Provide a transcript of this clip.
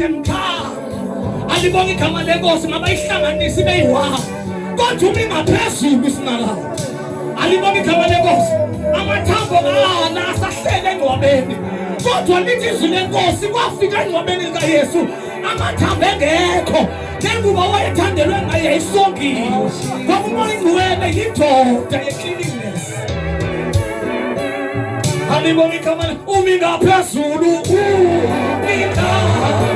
emkhaya alibonga igama lenkosi mabayihlanganise beyiwayo kodwa umi ngaphezulu isinakala alibonga igama lenkosi amathambo kana asahlele engcwabeni kodwa lithi izwi lenkosi kwafika engcwabeni likaYesu amathambo engekho nengubo wayethandelwe ngaye isongiwe kwakumoya ingcwele yindoda ye-cleanliness alibonga igama umi ngaphezulu umi ngaphezulu